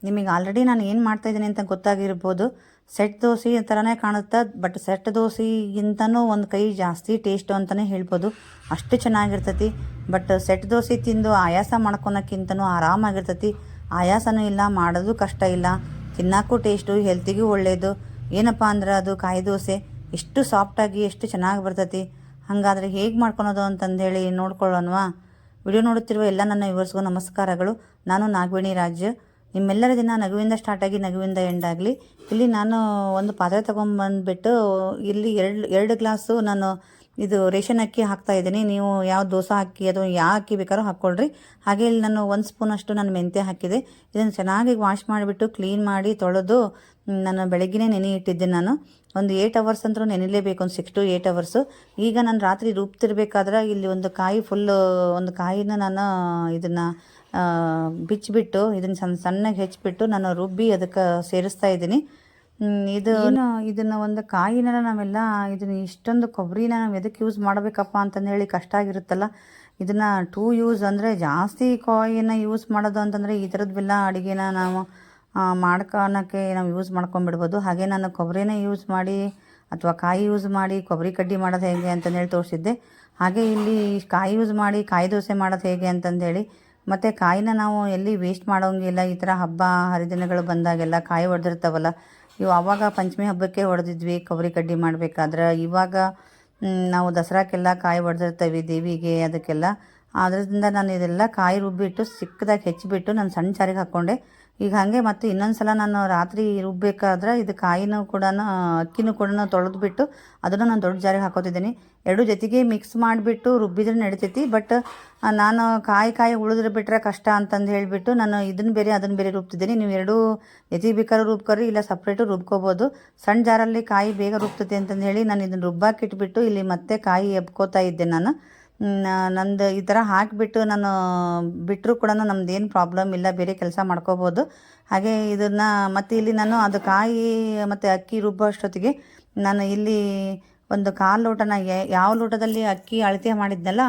ನಿಮಗೆ ಆಲ್ರೆಡಿ ನಾನು ಏನು ಮಾಡ್ತಾಯಿದ್ದೀನಿ ಅಂತ ಗೊತ್ತಾಗಿರ್ಬೋದು. ಸೆಟ್ ದೋಸೆ ಥರನೇ ಕಾಣುತ್ತೆ, ಬಟ್ ಸೆಟ್ ದೋಸೆಗಿಂತನೂ ಒಂದು ಕೈ ಜಾಸ್ತಿ ಟೇಸ್ಟು ಅಂತಲೇ ಹೇಳ್ಬೋದು. ಅಷ್ಟು ಚೆನ್ನಾಗಿರ್ತೈತಿ. ಬಟ್ ಸೆಟ್ ದೋಸೆ ತಿಂದು ಆಯಾಸ ಮಾಡ್ಕೊಳಕ್ಕಿಂತನೂ ಆರಾಮಾಗಿರ್ತೈತಿ. ಆಯಾಸನೂ ಇಲ್ಲ, ಮಾಡೋದು ಕಷ್ಟ ಇಲ್ಲ, ತಿನ್ನೋಕ್ಕೂ ಟೇಸ್ಟು, ಹೆಲ್ತಿಗೂ ಒಳ್ಳೆಯದು. ಏನಪ್ಪ ಅಂದ್ರೆ ಅದು ಕಾಯಿ ದೋಸೆ ಎಷ್ಟು ಸಾಫ್ಟಾಗಿ ಎಷ್ಟು ಚೆನ್ನಾಗಿ ಬರ್ತೈತಿ. ಹಾಗಾದರೆ ಹೇಗೆ ಮಾಡ್ಕೊಳೋದು ಅಂತಂದೇಳಿ ನೋಡ್ಕೊಳ್ಳೋಣವಾ? ವಿಡಿಯೋ ನೋಡುತ್ತಿರುವ ಎಲ್ಲ ನನ್ನ ವ್ಯೂವರ್ಸ್ಗೂ ನಮಸ್ಕಾರಗಳು. ನಾನು ನಾಗವೇಣಿ ರಾಜ್. ನಿಮ್ಮೆಲ್ಲರ ದಿನ ನಗುವಿಂದ ಸ್ಟಾರ್ಟಾಗಿ ನಗುವಿಂದ ಎಂಡಾಗಲಿ. ಇಲ್ಲಿ ನಾನು ಒಂದು ಪಾತ್ರೆ ತೊಗೊಂಬಂದುಬಿಟ್ಟು ಇಲ್ಲಿ ಎರಡು ಗ್ಲಾಸು ನಾನು ಇದು ರೇಷನ್ ಅಕ್ಕಿ ಹಾಕ್ತಾಯಿದ್ದೀನಿ. ನೀವು ಯಾವ ದೋಸೆ ಅಕ್ಕಿ ಅಥವಾ ಯಾವ ಅಕ್ಕಿ ಬೇಕಾದ್ರೂ ಹಾಕ್ಕೊಳ್ರಿ. ಹಾಗೆ ಇಲ್ಲಿ ನಾನು 1 ಸ್ಪೂನಷ್ಟು ನಾನು ಮೆಂತ್ಯ ಹಾಕಿದೆ. ಇದನ್ನು ಚೆನ್ನಾಗಿ ವಾಶ್ ಮಾಡಿಬಿಟ್ಟು ಕ್ಲೀನ್ ಮಾಡಿ ತೊಳೆದು ನಾನು ಬೆಳಗ್ಗೆನೇ ನೆನೆ ಇಟ್ಟಿದ್ದೆ. ನಾನು ಒಂದು 8 ಅವರ್ಸ್ ಅಂತೂ ನೆನೆಲೇಬೇಕು, ಒಂದು 6 to 8 ಅವರ್ಸು. ಈಗ ನಾನು ರಾತ್ರಿ ರುಬ್ತಿರ್ಬೇಕಾದ್ರೆ ಇಲ್ಲಿ ಒಂದು ಕಾಯಿ ಫುಲ್ಲು ಒಂದು ಕಾಯಿನ ನಾನು ಇದನ್ನು ಬಿಚ್ಚಿಬಿಟ್ಟು ಇದನ್ನು ಸಣ್ಣಗೆ ಹೆಚ್ಚಿಬಿಟ್ಟು ನಾನು ರುಬ್ಬಿ ಅದಕ್ಕೆ ಸೇರಿಸ್ತಾ ಇದ್ದೀನಿ. ಇದನ್ನು ಒಂದು ಕಾಯಿನ ನಾವೆಲ್ಲ ಇದನ್ನು ಇಷ್ಟೊಂದು ಕೊಬ್ಬರಿನ ನಾವು ಎದಕ್ಕೆ ಯೂಸ್ ಮಾಡಬೇಕಪ್ಪ ಅಂತಂದೇಳಿ ಕಷ್ಟ ಆಗಿರುತ್ತಲ್ಲ. ಇದನ್ನು 2 ಯೂಸ್ ಅಂದರೆ ಜಾಸ್ತಿ ಕಾಯಿನ ಯೂಸ್ ಮಾಡೋದು ಅಂತಂದರೆ ಈ ಥರದ್ವೆಲ್ಲ ಅಡುಗೆನ ನಾವು ಮಾಡ್ಕೊಳಕ್ಕೆ ನಾವು ಯೂಸ್ ಮಾಡ್ಕೊಂಬಿಡ್ಬೋದು. ಹಾಗೆ ನಾನು ಕೊಬ್ಬರಿನೇ ಯೂಸ್ ಮಾಡಿ ಅಥವಾ ಕಾಯಿ ಯೂಸ್ ಮಾಡಿ ಕೊಬ್ಬರಿ ಕಡ್ಡಿ ಮಾಡೋದು ಹೇಗೆ ಅಂತಂದೇಳಿ ತೋರಿಸಿದ್ದೆ. ಹಾಗೆ ಇಲ್ಲಿ ಕಾಯಿ ಯೂಸ್ ಮಾಡಿ ಕಾಯಿ ದೋಸೆ ಮಾಡೋದು ಹೇಗೆ ಅಂತಂದೇಳಿ, ಮತ್ತು ಕಾಯಿನ ನಾವು ಎಲ್ಲಿ ವೇಸ್ಟ್ ಮಾಡೋಂಗಿಲ್ಲ. ಈ ಥರ ಹಬ್ಬ ಹರಿದಿನಗಳು ಬಂದಾಗೆಲ್ಲ ಕಾಯಿ ಹೊಡೆದಿರ್ತಾವಲ್ಲ, ಇವು ಆವಾಗ ಪಂಚಮಿ ಹಬ್ಬಕ್ಕೆ ಹೊಡೆದಿದ್ವಿ ಕೊಬ್ಬರಿ ಕಡ್ಡಿ ಮಾಡಬೇಕಾದ್ರೆ. ಇವಾಗ ನಾವು ದಸರಾಕ್ಕೆಲ್ಲ ಕಾಯಿ ಹೊಡೆದಿರ್ತೇವೆ ದೇವಿಗೆ, ಅದಕ್ಕೆಲ್ಲ. ಅದರಿಂದ ನಾನು ಇದೆಲ್ಲ ಕಾಯಿ ರುಬ್ಬಿಟ್ಟು ಚಿಕ್ಕದಾಗಿ ಹೆಚ್ಚಿಬಿಟ್ಟು ನಾನು ಸಣ್ಣ ಜಾರಿಗೆ ಹಾಕ್ಕೊಂಡೆ. ಈಗ ಹಾಗೆ ಮತ್ತು ಇನ್ನೊಂದು ಸಲ ನಾನು ರಾತ್ರಿ ರುಬ್ಬಬೇಕಾದ್ರೆ ಇದು ಕಾಯಿನೂ ಕೂಡ ಅಕ್ಕಿನೂ ಕೂಡ ತೊಳೆದ್ಬಿಟ್ಟು ಅದನ್ನು ನಾನು ದೊಡ್ಡ ಜಾರಿಗೆ ಹಾಕೋತಿದ್ದೀನಿ. ಎರಡು ಜೊತೆಗೆ ಮಿಕ್ಸ್ ಮಾಡಿಬಿಟ್ಟು ರುಬ್ಬಿದ್ರೆ ನಡಿತೈತಿ. ಬಟ್ ನಾನು ಕಾಯಿ ಉಳಿದ್ರೆ ಬಿಟ್ಟರೆ ಕಷ್ಟ ಅಂತಂದು ಹೇಳಿಬಿಟ್ಟು ನಾನು ಇದನ್ನು ಬೇರೆ ಅದನ್ನು ಬೇರೆ ರುಬ್ತಿದ್ದೀನಿ. ನೀವು ಎರಡೂ ಜೊತೆಗೆ ಬೇಕಾದ್ರೂ ರುಬ್ಕೊರಿ, ಇಲ್ಲ ಸಪ್ರೇಟು ರುಬ್ಕೋಬೋದು. ಸಣ್ಣ ಜಾರಲ್ಲಿ ಕಾಯಿ ಬೇಗ ರುಬ್ತೈತಿ ಅಂತಂದು ಹೇಳಿ ನಾನು ಇದನ್ನು ರುಬ್ಬಾಕಿಟ್ಬಿಟ್ಟು ಇಲ್ಲಿ ಮತ್ತೆ ಕಾಯಿ ಎಬ್ಕೋತಾ ಇದ್ದೆ. ನಾನು ನಂದು ಈ ಥರ ಹಾಕಿಬಿಟ್ಟು ನಾನು ಬಿಟ್ಟರೂ ಕೂಡ ನಮ್ದೇನು ಪ್ರಾಬ್ಲಮ್ ಇಲ್ಲ, ಬೇರೆ ಕೆಲಸ ಮಾಡ್ಕೋಬೋದು. ಹಾಗೆ ಇದನ್ನು ಮತ್ತು ಇಲ್ಲಿ ನಾನು ಅದು ಕಾಯಿ ಮತ್ತು ಅಕ್ಕಿ ರುಬ್ಬೋ ಅಷ್ಟೊತ್ತಿಗೆ ನಾನು ಇಲ್ಲಿ ಒಂದು 1/4 ಲೋಟನ ಯಾವ ಲೋಟದಲ್ಲಿ ಅಕ್ಕಿ ಅಳತೆ ಮಾಡಿದ್ನಲ್ಲ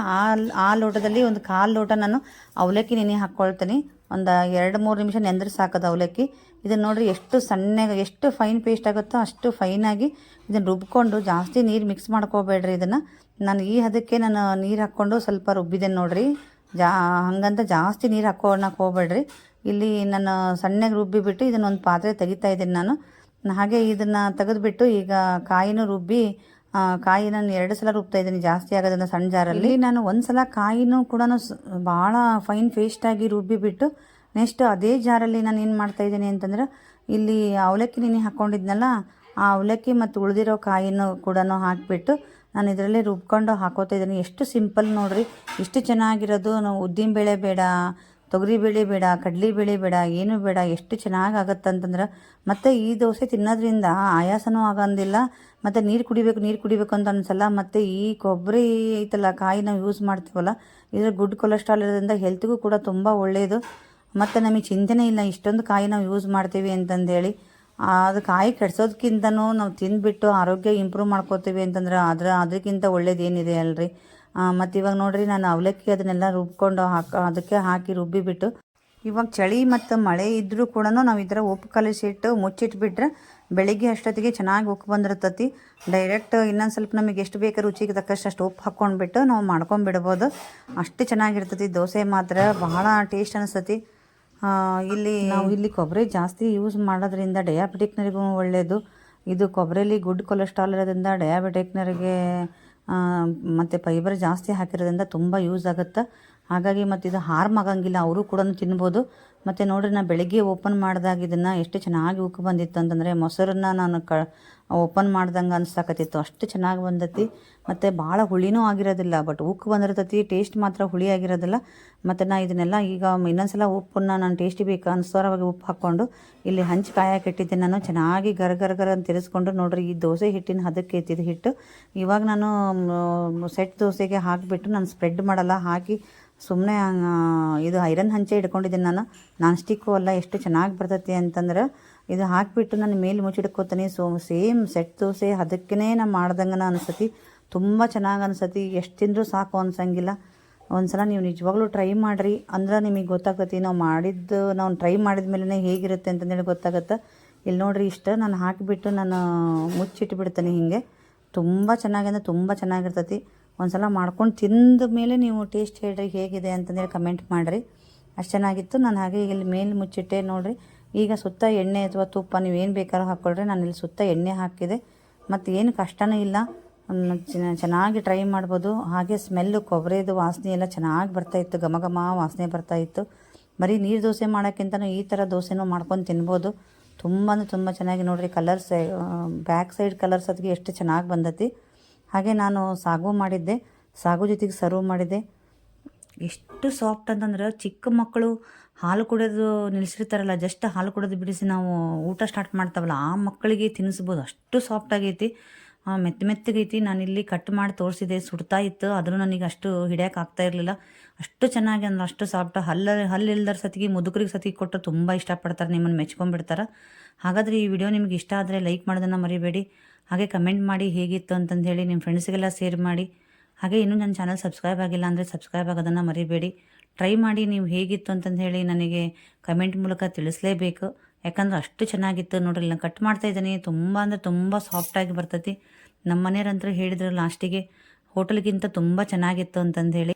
ಆ ಲೋಟದಲ್ಲಿ ಒಂದು 1/4 ಲೋಟ ನಾನು ಅವಲಕ್ಕಿ ನೆನೆ ಹಾಕ್ಕೊಳ್ತೀನಿ. ಒಂದು 2-3 ನಿಮಿಷ ನೆಂದ್ರೆ ಸಾಕೋದು ಅವಲಕ್ಕಿ. ಇದನ್ನು ನೋಡಿರಿ ಎಷ್ಟು ಸಣ್ಣಗೆ ಎಷ್ಟು ಫೈನ್ ಪೇಸ್ಟ್ ಆಗುತ್ತೋ ಅಷ್ಟು ಫೈನಾಗಿ ಇದನ್ನು ರುಬ್ಕೊಂಡು, ಜಾಸ್ತಿ ನೀರು ಮಿಕ್ಸ್ ಮಾಡ್ಕೋಬೇಡ್ರಿ. ಇದನ್ನು ನಾನು ಈ ಹದಕ್ಕೆ ನಾನು ನೀರು ಹಾಕ್ಕೊಂಡು ಸ್ವಲ್ಪ ರುಬ್ಬಿದ್ದೇನೆ ನೋಡಿರಿ. ಹಂಗಂತ ಜಾಸ್ತಿ ನೀರು ಹಾಕ್ಕೊಳಕ್ಕೆ ಹೋಗ್ಬೇಡ್ರಿ. ಇಲ್ಲಿ ನಾನು ಸಣ್ಣಗೆ ರುಬ್ಬಿಬಿಟ್ಟು ಇದನ್ನು ಒಂದು ಪಾತ್ರೆ ತೆಗಿತಾ ಇದ್ದೀನಿ ನಾನು. ಹಾಗೆ ಇದನ್ನು ತೆಗೆದುಬಿಟ್ಟು ಈಗ ಕಾಯಿನೂ ರುಬ್ಬಿ ಕಾಯಿ ನಾನು 2 ಸಲ ರುಬ್ತಾ ಇದ್ದೀನಿ, ಜಾಸ್ತಿ ಆಗೋದನ್ನು ಸಣ್ಣ ಜಾರಲ್ಲಿ. ನಾನು ಒಂದು ಸಲ ಕಾಯಿನೂ ಕೂಡ ಭಾಳ ಫೈನ್ ಪೇಸ್ಟಾಗಿ ರುಬ್ಬಿಬಿಟ್ಟು ನೆಕ್ಸ್ಟ್ ಅದೇ ಜಾರಲ್ಲಿ ನಾನು ಏನು ಮಾಡ್ತಾಯಿದ್ದೀನಿ ಅಂತಂದ್ರೆ ಇಲ್ಲಿ ಅವಲಕ್ಕಿ ನೆನೆ ಹಾಕ್ಕೊಂಡಿದ್ನಲ್ಲ ಆ ಅವಲಕ್ಕಿ ಮತ್ತು ಉಳಿದಿರೋ ಕಾಯಿನೂ ಕೂಡ ಹಾಕಿಬಿಟ್ಟು ನಾನು ಇದರಲ್ಲೇ ರುಬ್ಕೊಂಡು ಹಾಕೋತಾ ಇದ್ದೀನಿ. ಎಷ್ಟು ಸಿಂಪಲ್ ನೋಡಿರಿ, ಇಷ್ಟು ಚೆನ್ನಾಗಿರೋದು. ನಾವು ಉದ್ದಿನಬೇಳೆ ಬೇಡ, ತೊಗರಿಬೇಳೆ ಬೇಡ, ಕಡಲೆಬೇಳೆ ಬೇಡ, ಏನೂ ಬೇಡ, ಎಷ್ಟು ಚೆನ್ನಾಗಿ ಆಗುತ್ತಂತಂದ್ರೆ. ಮತ್ತು ಈ ದೋಸೆ ತಿನ್ನೋದ್ರಿಂದ ಆಯಾಸನೂ ಆಗೋದಿಲ್ಲ, ಮತ್ತು ನೀರು ಕುಡಿಬೇಕು ಅಂತ ಅನಿಸಲ್ಲ. ಮತ್ತು ಈ ಕೊಬ್ಬರಿ ಐತಲ್ಲ ಕಾಯಿ ನಾವು ಯೂಸ್ ಮಾಡ್ತೀವಲ್ಲ, ಇದರ ಗುಡ್ ಕೊಲೆಸ್ಟ್ರಾಲ್ ಇರೋದ್ರಿಂದ ಹೆಲ್ತ್ಗೂ ಕೂಡ ತುಂಬ ಒಳ್ಳೆಯದು. ಮತ್ತು ನಮಗೆ ಚಿಂತೆನೇ ಇಲ್ಲ ಇಷ್ಟೊಂದು ಕಾಯಿ ನಾವು ಯೂಸ್ ಮಾಡ್ತೀವಿ ಅಂತಂದೇಳಿ. ಅದು ಕಾಯಿ ಕೆಡ್ಸೋದಕ್ಕಿಂತನೂ ನಾವು ತಿಂದುಬಿಟ್ಟು ಆರೋಗ್ಯ ಇಂಪ್ರೂವ್ ಮಾಡ್ಕೋತೀವಿ ಅಂತಂದ್ರೆ ಅದಕ್ಕಿಂತ ಒಳ್ಳೇದು ಏನಿದೆ ಅಲ್ರಿ. ಮತ್ತು ಇವಾಗ ನೋಡಿರಿ ನಾನು ಅವಲಕ್ಕಿ ಅದನ್ನೆಲ್ಲ ರುಬ್ಕೊಂಡು ಅದಕ್ಕೆ ಹಾಕಿ ರುಬ್ಬಿಬಿಟ್ಟು, ಇವಾಗ ಚಳಿ ಮತ್ತು ಮಳೆ ಇದ್ದರೂ ಕೂಡ ನಾವು ಈ ಥರ ಉಪ್ಪು ಕಲಿಸಿಟ್ಟು ಮುಚ್ಚಿಟ್ಬಿಟ್ರೆ ಬೆಳಿಗ್ಗೆ ಅಷ್ಟೊತ್ತಿಗೆ ಚೆನ್ನಾಗಿ ಉಪ್ಪು ಬಂದಿರ್ತತಿ. ಡೈರೆಕ್ಟ್ ಇನ್ನೊಂದು ಸ್ವಲ್ಪ ನಮಗೆ ಎಷ್ಟು ಬೇಕು ರುಚಿಗೆ ತಕ್ಕಷ್ಟು ಅಷ್ಟು ಉಪ್ಪು ಹಾಕ್ಕೊಂಡ್ಬಿಟ್ಟು ನಾವು ಮಾಡ್ಕೊಂಬಿಡ್ಬೋದು. ಅಷ್ಟು ಚೆನ್ನಾಗಿರ್ತತಿ ದೋಸೆ, ಮಾತ್ರ ಬಹಳ ಟೇಸ್ಟ್ ಅನಿಸ್ತತಿ. ನಾವು ಇಲ್ಲಿ ಕೊಬ್ಬರಿ ಜಾಸ್ತಿ ಯೂಸ್ ಮಾಡೋದ್ರಿಂದ ಡಯಾಬಿಟಿಕ್ನರಿಗೂ ಒಳ್ಳೆಯದು. ಇದು ಕೊಬ್ಬರಿಯಲ್ಲಿ ಗುಡ್ ಕೊಲೆಸ್ಟ್ರಾಲ್ ಇರೋದ್ರಿಂದ ಡಯಾಬಿಟಿಕ್ನರಿಗೆ ಮತ್ತು ಫೈಬರ್ ಜಾಸ್ತಿ ಹಾಕಿರೋದ್ರಿಂದ ತುಂಬ ಯೂಸ್ ಆಗುತ್ತೆ. ಹಾಗಾಗಿ ಮತ್ತು ಇದು ಹಾರ್ಮ್ ಆಗಂಗಿಲ್ಲ, ಅವರು ಕೂಡ ತಿನ್ಬೋದು. ಮತ್ತು ನೋಡಿರಿ ನಾನು ಬೆಳಗ್ಗೆ ಓಪನ್ ಮಾಡಿದಾಗ ಇದನ್ನು ಎಷ್ಟು ಚೆನ್ನಾಗಿ ಉಕ್ಕು ಬಂದಿತ್ತು ಅಂತಂದರೆ ಮೊಸರನ್ನ ನಾನು ಓಪನ್ ಮಾಡ್ದಂಗೆ ಅನ್ಸಾಕತ್ತಿತ್ತು, ಅಷ್ಟು ಚೆನ್ನಾಗಿ ಬಂದತಿ. ಮತ್ತು ಭಾಳ ಹುಳಿನೂ ಆಗಿರೋದಿಲ್ಲ, ಬಟ್ ಉಕ್ಕು ಬಂದಿರ್ತತಿ. ಟೇಸ್ಟ್ ಮಾತ್ರ ಹುಳಿ ಆಗಿರೋದಿಲ್ಲ. ಮತ್ತು ನಾನು ಇದನ್ನೆಲ್ಲ ಈಗ ಇನ್ನೊಂದ್ಸಲ ಉಪ್ಪನ್ನು ನಾನು ಟೇಸ್ಟಿ ಬೇಕು ಅನಿಸೋರವಾಗಿ ಉಪ್ಪು ಹಾಕ್ಕೊಂಡು ಇಲ್ಲಿ ಹಂಚಿ ಕಾಯಕ್ಕೆ ಇಟ್ಟಿದ್ದೆ ನಾನು. ಚೆನ್ನಾಗಿ ಗರ ಅಂತ ತಿರ್ಸ್ಕೊಂಡು ನೋಡಿರಿ ಈ ದೋಸೆ ಹಿಟ್ಟಿನ ಹದಕ್ಕೆ ಎತ್ತಿದ ಹಿಟ್ಟು. ಇವಾಗ ನಾನು ಸೆಟ್ ದೋಸೆಗೆ ಹಾಕಿಬಿಟ್ಟು ನಾನು ಸ್ಪ್ರೆಡ್ ಮಾಡಲ್ಲ, ಹಾಕಿ ಸುಮ್ಮನೆ ಇದು ಐರನ್ ಹಂಚೆ ಇಟ್ಕೊಂಡಿದ್ದೀನಿ ನಾನು. ನಾನ್ ಸ್ಟಿಕ್ಕು ಅಲ್ಲ, ಎಷ್ಟು ಚೆನ್ನಾಗಿ ಬರ್ತೈತಿ ಅಂತಂದ್ರೆ ಇದು ಹಾಕಿಬಿಟ್ಟು ನಾನು ಮೇಲೆ ಮುಚ್ಚಿಡ್ಕೋತೀನಿ. ಸೇಮ್ ಸೆಟ್ ದೋಸೆ ಅದಕ್ಕೇ ನಾನು ಮಾಡ್ದಂಗೆ ಅನಿಸ್ತತಿ. ತುಂಬ ಚೆನ್ನಾಗಿ ಅನಿಸ್ತತಿ, ಎಷ್ಟು ತಿಂದರೂ ಸಾಕು ಅನ್ಸಂಗಿಲ್ಲ. ಒಂದ್ಸಲ ನೀವು ನಿಜವಾಗ್ಲೂ ಟ್ರೈ ಮಾಡಿರಿ, ಅಂದ್ರೆ ನಿಮಗೆ ಗೊತ್ತಾಗ್ತೈತಿ ನಾವು ಟ್ರೈ ಮಾಡಿದ ಮೇಲೆ ಹೇಗಿರುತ್ತೆ ಅಂತಂದೇಳಿ ಗೊತ್ತಾಗತ್ತೆ. ಇಲ್ಲಿ ನೋಡಿರಿ, ಇಷ್ಟು ನಾನು ಹಾಕಿಬಿಟ್ಟು ನಾನು ಮುಚ್ಚಿಟ್ಬಿಡ್ತೇನೆ. ಹೀಗೆ ತುಂಬ ಚೆನ್ನಾಗಿ ಅಂದರೆ ತುಂಬ ಚೆನ್ನಾಗಿರ್ತೈತಿ. ಒಂದ್ಸಲ ಮಾಡ್ಕೊಂಡು ತಿಂದ ಮೇಲೆ ನೀವು ಟೇಸ್ಟ್ ಹೇಳ್ರಿ ಹೇಗಿದೆ ಅಂತಂದೇಳಿ ಕಮೆಂಟ್ ಮಾಡಿರಿ. ಅಷ್ಟು ಚೆನ್ನಾಗಿತ್ತು. ನಾನು ಹಾಗೆ ಇಲ್ಲಿ ಮೇಲೆ ಮುಚ್ಚಿಟ್ಟೆ ನೋಡಿರಿ. ಈಗ ಸುತ್ತ ಎಣ್ಣೆ ಅಥವಾ ತುಪ್ಪ ನೀವು ಏನು ಬೇಕಾದ್ರೂ ಹಾಕ್ಕೊಳ್ರಿ. ನಾನು ಇಲ್ಲಿ ಸುತ್ತ ಎಣ್ಣೆ ಹಾಕಿದೆ. ಮತ್ತು ಏನು ಕಷ್ಟವೂ ಇಲ್ಲ, ಚೆನ್ನಾಗಿ ಟ್ರೈ ಮಾಡ್ಬೋದು. ಹಾಗೆ ಸ್ಮೆಲ್ಲು ಕೊಬ್ಬರಿದು ವಾಸನೆ ಎಲ್ಲ ಚೆನ್ನಾಗಿ ಬರ್ತಾಯಿತ್ತು, ಘಮ ಘಮ ವಾಸನೆ ಬರ್ತಾಯಿತ್ತು. ಬರೀ ನೀರು ದೋಸೆ ಮಾಡೋಕ್ಕಿಂತನೂ ಈ ಥರ ದೋಸೆನೂ ಮಾಡ್ಕೊಂಡು ತಿನ್ಬೋದು. ತುಂಬ ಅಂದರೆ ತುಂಬ ಚೆನ್ನಾಗಿ ನೋಡಿರಿ. ಕಲರ್ಸ್ ಬ್ಯಾಕ್ ಸೈಡ್ ಕಲರ್ಸ್ ಅದಕ್ಕೆ ಎಷ್ಟು ಚೆನ್ನಾಗಿ ಬಂದತಿ. ಹಾಗೆ ನಾನು ಸಾಗು ಮಾಡಿದ್ದೆ, ಸಾಗು ಜೊತೆಗೆ ಸರ್ವ್ ಮಾಡಿದ್ದೆ. ಎಷ್ಟು ಸಾಫ್ಟ್ ಅಂತಂದ್ರೆ ಚಿಕ್ಕ ಮಕ್ಕಳು ಹಾಲು ಕುಡಿಯೋದು ನಿಲ್ಲಿಸಿರ್ತಾರಲ್ಲ, ಜಸ್ಟ್ ಹಾಲು ಕುಡಿಯೋದು ಬಿಡಿಸಿ ನಾವು ಊಟ ಸ್ಟಾರ್ಟ್ ಮಾಡ್ತಾವಲ್ಲ, ಆ ಮಕ್ಕಳಿಗೆ ತಿನ್ನಿಸ್ಬೋದು. ಅಷ್ಟು ಸಾಫ್ಟ್ ಆಗೈತಿ, ಮೆತ್ತಗೈತಿ. ನಾನಿಲ್ಲಿ ಕಟ್ ಮಾಡಿ ತೋರಿಸಿದೆ, ಸುಡ್ತಾ ಇತ್ತು. ಆದರೂ ನನಗೆ ಅಷ್ಟು ಹಿಡಿಯೋಕೆ ಆಗ್ತಾ ಇರಲಿಲ್ಲ. ಅಷ್ಟು ಚೆನ್ನಾಗಿ ಅಂದ್ರೆ ಅಷ್ಟು ಸಾಫ್ಟ್. ಹಲ್ಲು ಇಲ್ದರ ಸತಿಗೆ ಮುದುಕರಿಗೆ ಸತಿಗೆ ಕೊಟ್ಟರೆ ತುಂಬ ಇಷ್ಟಪಡ್ತಾರೆ, ನಿಮ್ಮನ್ನು ಮೆಚ್ಕೊಂಡ್ಬಿಡ್ತಾರೆ. ಹಾಗಾದರೆ ಈ ವಿಡಿಯೋ ನಿಮ್ಗೆ ಇಷ್ಟ ಆದರೆ ಲೈಕ್ ಮಾಡೋದನ್ನು ಮರಿಬೇಡಿ. ಹಾಗೆ ಕಮೆಂಟ್ ಮಾಡಿ ಹೇಗಿತ್ತು ಅಂತಂದು ಹೇಳಿ ನಿಮ್ಮ ಫ್ರೆಂಡ್ಸ್ಗೆಲ್ಲ ಶೇರ್ ಮಾಡಿ. ಹಾಗೆ ಇನ್ನೂ ನನ್ನ ಚಾನಲ್ ಸಬ್ಸ್ಕ್ರೈಬ್ ಆಗಿಲ್ಲ ಅಂದರೆ ಸಬ್ಸ್ಕ್ರೈಬ್ ಆಗೋದನ್ನು ಮರಿಬೇಡಿ. ಟ್ರೈ ಮಾಡಿ ನೀವು ಹೇಗಿತ್ತು ಅಂತಂದು ಹೇಳಿ ನನಗೆ ಕಮೆಂಟ್ ಮೂಲಕ ತಿಳಿಸಲೇಬೇಕು. ಯಾಕಂದ್ರೆ ಅಷ್ಟು ಚೆನ್ನಾಗಿತ್ತು ನೋಡ್ರಿ. ನಾನು ಕಟ್ ಮಾಡ್ತಾಯಿದ್ದೀನಿ, ತುಂಬ ಅಂದರೆ ತುಂಬ ಸಾಫ್ಟಾಗಿ ಬರ್ತೈತಿ. ನಮ್ಮ ಮನೆಯವ್ರಂತೂ ಹೇಳಿದ್ರು ಲಾಸ್ಟಿಗೆ ಹೋಟೆಲ್ಗಿಂತ ತುಂಬ ಚೆನ್ನಾಗಿತ್ತು ಅಂತಂದು ಹೇಳಿ.